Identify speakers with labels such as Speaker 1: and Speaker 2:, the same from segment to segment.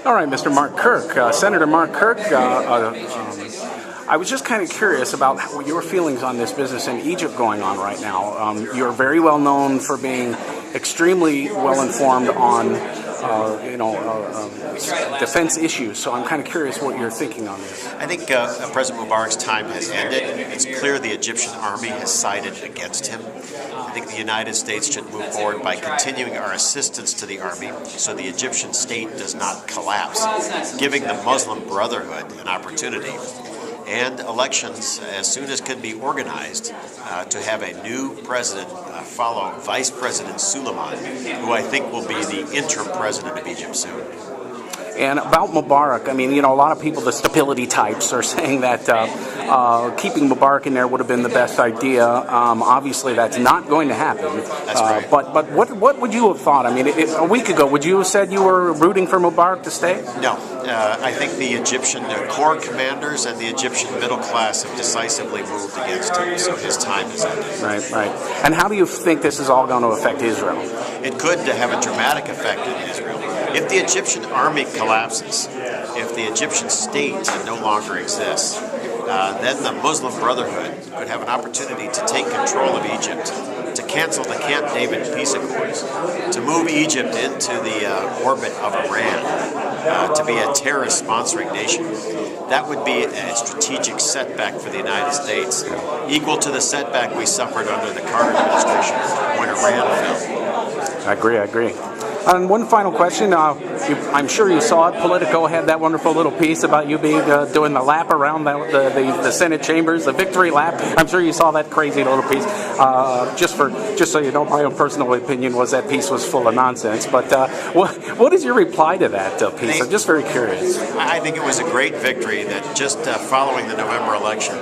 Speaker 1: All right, Mr. Mark Kirk, Senator Mark Kirk. I was just kind of curious about your feelings on this business in Egypt going on right now. You're very well known for being extremely well informed on, defense issues. So I'm kind of curious what you're thinking on this.
Speaker 2: I think President Mubarak's time has ended. It's clear the Egyptian army has sided against him. I think the United States should move forward by continuing our assistance to the army so the Egyptian state does not collapse, giving the Muslim Brotherhood an opportunity. And elections, as soon as can be organized, to have a new president follow Vice President Suleiman, who I think will be the interim president of Egypt soon.
Speaker 1: And about Mubarak, I mean, a lot of people, the stability types, are saying that keeping Mubarak in there would have been the best idea. Obviously, that's not going to happen.
Speaker 2: That's right.
Speaker 1: But what would you have thought? I mean, a week ago, would you have said you were rooting for Mubarak to stay?
Speaker 2: No. I think the Egyptian corps commanders and the Egyptian middle class have decisively moved against him, so his time is ended.
Speaker 1: Right. And how do you think this is all going to affect Israel?
Speaker 2: It could have a dramatic effect in Israel. If the Egyptian army collapses, if the Egyptian state no longer exists, then the Muslim Brotherhood could have an opportunity to take control of Egypt, to cancel the Camp David peace accords, to move Egypt into the orbit of Iran, to be a terrorist sponsoring nation. That would be a strategic setback for the United States, equal to the setback we suffered under the Carter administration when Iran fell.
Speaker 1: I agree. And one final question. I'm sure you saw it. Politico had that wonderful little piece about you being doing the lap around the Senate chambers, the victory lap. I'm sure you saw that crazy little piece. Just so you know, my own personal opinion was that piece was full of nonsense. But what is your reply to that piece? I'm just very curious.
Speaker 2: I think it was a great victory that just following the November election,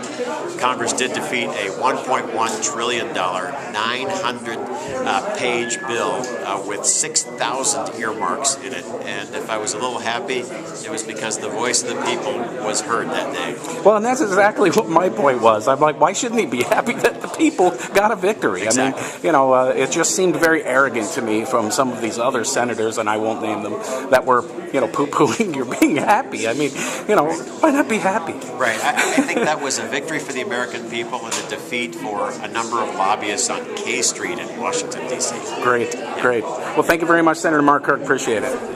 Speaker 2: Congress did defeat a $1.1 trillion, 900-page bill with 6,000 earmarks in it. And if I was a little happy, it was because the voice of the people was heard that day.
Speaker 1: Well, and that's exactly what my point was. I'm like, why shouldn't he be happy that the people got a victory?
Speaker 2: Exactly.
Speaker 1: I mean, it just seemed very arrogant to me from some of these other senators, and I won't name them, that were, poo-pooing your being happy. I mean, why not be happy?
Speaker 2: Right. I think that was a victory for the American people and a defeat for a number of lobbyists on K Street in Washington, D.C.
Speaker 1: Great. Well, thank you very much, Senator Mark Kirk. Appreciate it.